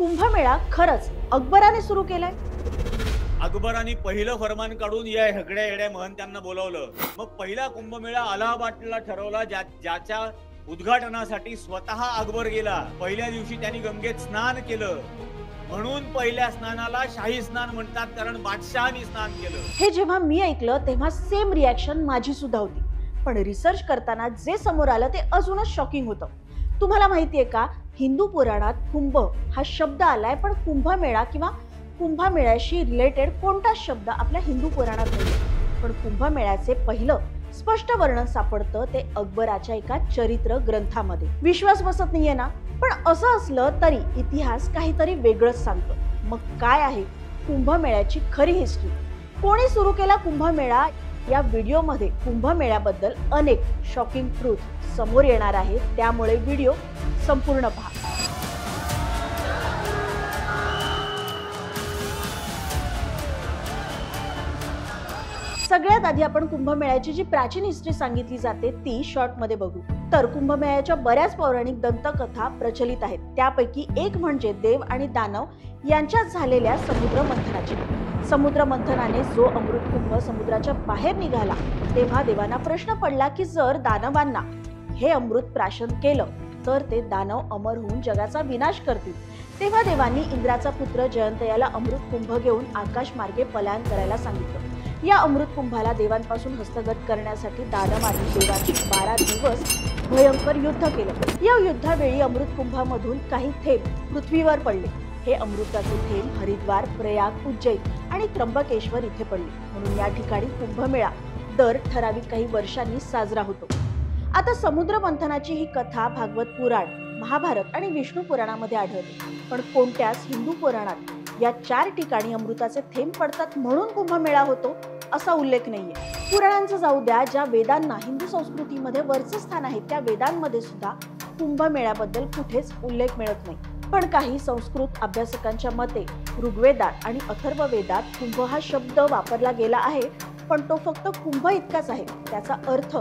कुंभमेळा खरंच अकबराने सुरू केलाय? अकबराने पहिलं फरमान काढून या सगळ्या येड्या महंत्यांना बोलावलं. मग पहिला कुंभमेळा अलाहाबादला ठरवला, ज्याच्या उद्घाटनासाठी स्वतः अकबर गेला. पहिल्या दिवशी त्यांनी गंगेत स्नान केलं, म्हणून पहिल्या स्नानाला शाही स्नान म्हणतात, कारण बादशहानी स्नान केलं. हे जेव्हा मी ऐकलं तेव्हा सेम रिॲक्शन माझी सुद्धा होती. पण रिसर्च करताना जे समोर आलं ते अजूनच शॉकिंग होतं. तुम्हाला माहितीये का, हिंदू पुराणात कुंभ हा शब्द आलाय, पण कुंभमेळा किंवा कुंभमेळ्याशी रिलेटेड कोणताच शब्द आपल्या हिंदू पुराणात नाही. पण कुंभमेळ्याचे पहिलं स्पष्ट वर्णन सापडतं ते अकबराच्या एका चरित्र ग्रंथामध्ये. विश्वास बसत नाहीये ना? पण असं असलं तरी इतिहास काहीतरी वेगळंच सांगतो. मग काय आहे कुंभमेळ्याची खरी हिस्ट्री? कोणी सुरू केला कुंभमेळा? या व्हिडिओमध्ये कुंभमेळ्याबद्दल अनेक शॉकिंग ट्रूथ समोर येणार आहेत, त्यामुळे व्हिडिओ संपूर्ण पहा. सगळ्यात आधी आपण कुंभमेळ्याची जी प्राचीन हिस्ट्री सांगितली जाते ती शॉर्ट मध्ये बघू. तर कुंभमेळ्याच्या बऱ्याच पौराणिक दंतकथा प्रचलित आहेत. त्यापैकी एक म्हणजे देव आणि दानव यांच्यात झालेल्या समुद्र मंथनाची. समुद्र मंथनाने जो अमृत कुंभ समुद्राच्या बाहेर निघाला, तेव्हा देवांना प्रश्न पडला की जर दानवांना हे अमृत प्राशन केलं तर ते दानव अमर होऊन जगाचा विनाश करतील. तेव्हा देवांनी इंद्राचा पुत्र जयंत याला अमृत कुंभ घेऊन आकाश मार्गे पलायन करायला सांगितलं. या अमृत कुंभाला देवांपासून हस्तगत करण्यासाठी दानवांनी देवांची 12 दिवस भयंकर युद्ध केलं. या युद्धावेळी अमृत कुंभामधून काही थेंब पृथ्वीवर पडले. हे अमृताचे थेंब हरिद्वार, प्रयाग, उज्जैन आणि त्र्यंबकेश्वर इथे पडले. म्हणून या ठिकाणी कुंभमेळा दर ठराविक काही वर्षांनी साजरा होतो. आता समुद्र मंथनाची ही कथा भागवत पुराण, महाभारत आणि विष्णू पुराणामध्ये आढळते. पण कोणत्याच हिंदू पुराणात या 4 ठिकाणी अमृताचे थेंब पडतात म्हणून कुंभमेळा होतो असा उल्लेख नाहीये. पुराणांचं जाऊ द्या, ज्या वेदांना हिंदू संस्कृतीमध्ये वरचं स्थान आहे त्या वेदांमध्ये सुद्धा कुंभमेळ्याबद्दल कुठेच उल्लेख मिळत नाही. पण काही संस्कृत अभ्यासकांच्या मते ऋग्वेदात आणि अथर्ववेदात कुंभ हा शब्द वापरला गेला आहे, पण तो फक्त कुंभ इतकाच आहे. त्याचा अर्थ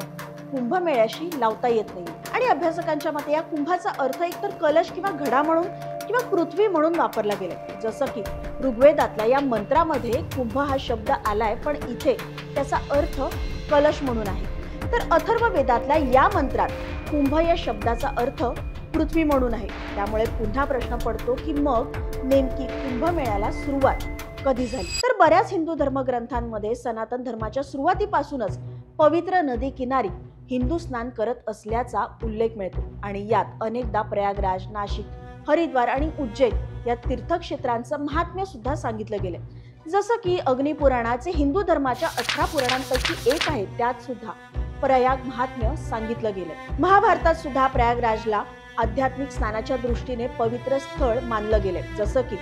कुंभमेळ्याशी लावता येत नाही. आणि अभ्यासकांच्या मते या कुंभाचा अर्थ एकतर कलश किंवा घडा म्हणून किंवा पृथ्वी म्हणून वापरला गेलाय. जसं की ऋग्वेदातल्या या मंत्रामध्ये कुंभ हा शब्द आलाय, पण इथे त्याचा अर्थ कलश म्हणून आहे. तर अथर्ववेदातल्या या मंत्रात कुंभ या शब्दाचा अर्थ पृथ्वी म्हणून आहे. त्यामुळे पुन्हा प्रश्न पडतो की मग नेमकी कुंभमेळ्याला सुरुवात कधी झाली? तर बऱ्याच हिंदू धर्मग्रंथांमध्ये सनातन धर्माच्या सुरुवातीपासूनच पवित्र नदी किनारी हिंदू स्नान करत असल्याचा उल्लेख मिळतो. आणि यात अनेकदा प्रयागराज, नाशिक, हरिद्वार आणि उज्जैन या तीर्थक्षेत्रांचं महात्म्य सुद्धा सांगितलं गेलंय. जसं की अग्निपुराणाचे हिंदू धर्माच्या 18 पुराणांपैकी एक आहे, त्यात सुद्धा प्रयाग महात्म्य सांगितलं गेलंय. महाभारतात सुद्धा प्रयागराजला आध्यात्मिक स्नानाच्या दृष्टीने पवित्र स्थळ मानलं गेलंय. जसं की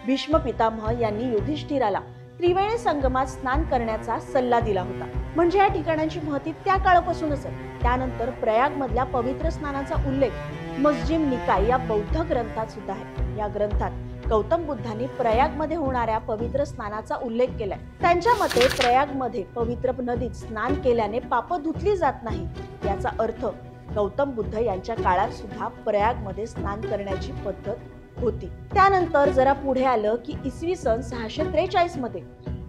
भीष्म पितामह यांनी युधिष्ठिराला त्रिवेणी संगमात स्नान करण्याचा सल्ला दिला होता. म्हणजे या ठिकाणांची महती त्या काळापासूनच आहे. त्यानंतर प्रयाग मधल्या पवित्र स्नानाचा उल्लेख मस्जिम निकाय या बौद्ध ग्रंथात सुद्धा आहे. या ग्रंथात गौतम बुद्धांनी प्रयाग मध्ये होणाऱ्या पवित्र स्नानाचा उल्लेख केलाय. त्यांच्या मते प्रयाग मध्ये पवित्र नदीत स्नान केल्याने पाप धुतली जात नाही. याचा अर्थ गौतम बुद्ध यांच्या काळात सुद्धा प्रयाग मध्ये स्नान करण्याची पद्धत होती. त्यानंतर जरा पुढे आलं की इसवी सन 643 मध्ये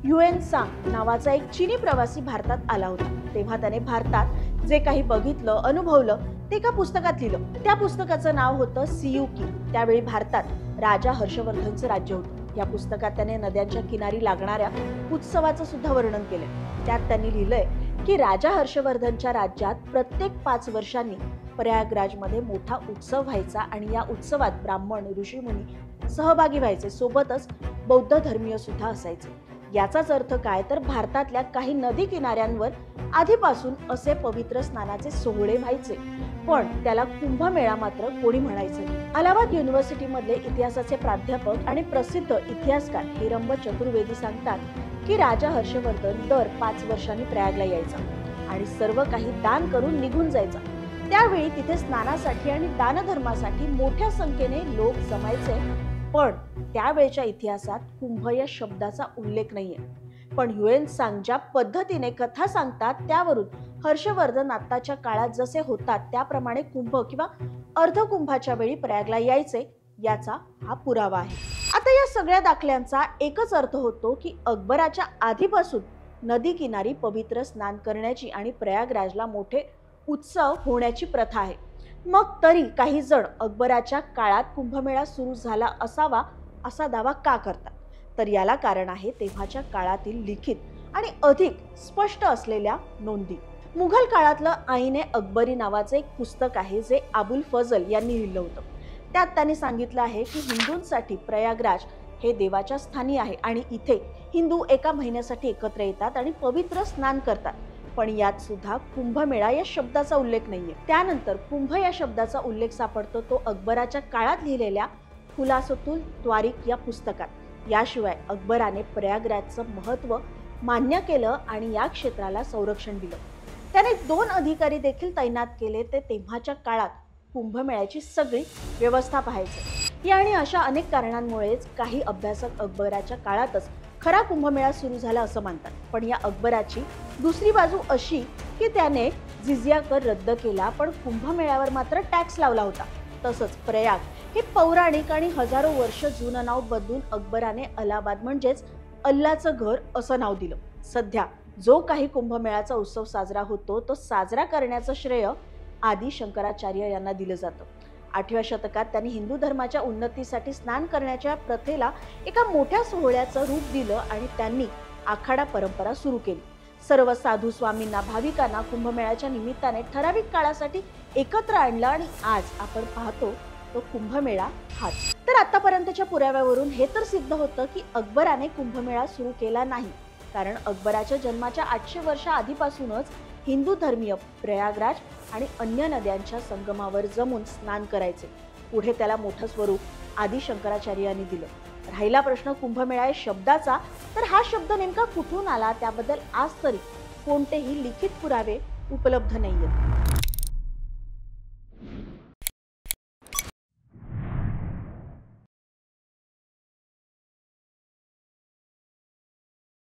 युएन सांग नावाचा एक चीनी प्रवासी भारतात आला होता. तेव्हा त्याने भारतात जे काही बघितलं, अनुभवलं ते एका पुस्तकात लिहिलं. त्या पुस्तकाचं नाव होतं सियुकी. त्यावेळी भारतात राजा हर्षवर्धनचं राज्य होतं. या पुस्तकात त्याने नद्यांच्या किनारी लागणाऱ्या उत्सवाचं सुद्धा वर्णन केलंय. त्यात त्यांनी लिहिलंय की राजा हर्षवर्धनच्या राज्यात प्रत्येक 5 वर्षांनी प्रयागराजमध्ये मोठा उत्सव व्हायचा आणि या उत्सवात ब्राह्मण, ऋषीमुनी सहभागी व्हायचे. सोबतच बौद्ध धर्मीय सुद्धा असायचे. याचाच अर्थ काय, तर भारतातल्या काही नदी किनाऱ्यांवर आधीपासून असे पवित्र स्नानाचे सोहळे व्हायचे, पण त्याला कुंभमेळा मात्र कोणी म्हणायचं नाही. अलाहाबाद युनिव्हर्सिटी मधले इतिहासाचे प्राध्यापक आणि प्रसिद्ध इतिहासकार हिरंब चतुर्वेदी सांगतात की राजा हर्षवर्धन दर 5 वर्षांनी प्रयागला यायचा आणि सर्व काही दान करून निघून जायचा. त्यावेळी तिथे स्नानासाठी आणि दानधर्मासाठी मोठ्या संख्येने लोक जमायचे, पण त्यावेळच्या इतिहासात कुंभ या शब्दाचा उल्लेख नाहीये. पण युएन सांग ज्या पद्धतीने कथा सांगतात त्यावरून हर्षवर्धन आत्ताच्या काळात जसे होतात त्याप्रमाणे कुंभ किंवा अर्धकुंभाच्या वेळी प्रयागला यायचे याचा हा पुरावा आहे. आता या सगळ्या दाखल्यांचा एकच अर्थ होतो की अकबराच्या आधीपासून नदी किनारी पवित्र स्नान करण्याची आणि प्रयागराजला मोठे उत्सव होण्याची प्रथा आहे. मग तरी काही जण अकबराच्या काळात कुंभमेळा सुरू झाला असावा असा दावा का करतात? तर याला कारण आहे तेव्हाच्या काळातील लिखित आणि अधिक स्पष्ट असलेल्या नोंदी. मुघल काळातलं आईने अकबरी नावाचे एक पुस्तक आहे जे अबुल फजल यांनी लिहिलं होतं. त्यात त्यांनी सांगितलं आहे की हिंदूंसाठी प्रयागराज हे देवाच्या स्थानी आहे आणि इथे हिंदू एका महिन्यासाठी एकत्र येतात आणि पवित्र स्नान करतात. पण यात सुद्धा कुंभमेळा या शब्दाचा उल्लेख नाहीये. त्यानंतर कुंभ या शब्दाचा उल्लेख सापडतो तो अकबराच्या काळात लिहिलेल्या खुलासतुल त्वारिक या पुस्तकात. याशिवाय अकबराने प्रयागराजचं महत्त्व मान्य केलं आणि या क्षेत्राला संरक्षण दिलं. त्याने 2 अधिकारी देखील तैनात केले ते तेव्हाच्या काळात कुंभमेळ्याची सगळी व्यवस्था पाहायचे. या आणि अशा अनेक कारणांमुळेच काही अभ्यासक अकबराच्या काळातच खरा कुंभमेळा सुरू झाला असं मानतात. पण या अकबराची दुसरी बाजू अशी की त्याने जिझिया कर रद्द केला पण कुंभमेळ्यावर मात्र टॅक्स लावला होता. तसंच प्रयाग हे पौराणिक आणि हजारो वर्ष जुनं नाव बदलून अकबराने अलाहाबाद म्हणजेच अल्लाचं घर असं नाव दिलं. सध्या जो काही कुंभमेळ्याचा उत्सव साजरा होतो तो साजरा करण्याचं श्रेय आदि शंकराचार्य यांना दिलं जातं. 8व्या शतकात त्यांनी हिंदू धर्माच्या उन्नतीसाठी स्नान करण्याच्या प्रथेला एका मोठ्या सोहळ्याचं रूप दिलं आणि त्यांनी आखाडा परंपरा सुरू केली. सर्व साधू स्वामींना भाविकांना कुंभमेळ्याच्या निमित्ताने ठराविक काळासाठी एकत्र आणलं आणि आज आपण पाहतो तो कुंभमेळा हाच. तर आतापर्यंतच्या पुराव्यावरून हे तर सिद्ध होतं की अकबराने कुंभमेळा सुरू केला नाही, कारण अकबराच्या जन्माच्या 800 वर्ष आधीपासूनच हिंदू धर्मीय प्रयागराज आणि अन्य नद्यांच्या संगमावर जमून स्नान करायचे. पुढे त्याला मोठं स्वरूप आदि शंकराचार्यांनी दिलं. राहिला प्रश्न कुंभमेळा या शब्दाचा, तर हा शब्द नेमका कुठून आला त्याबद्दल आज तरी कोणतेही लिखित पुरावे उपलब्ध नाहीयेत.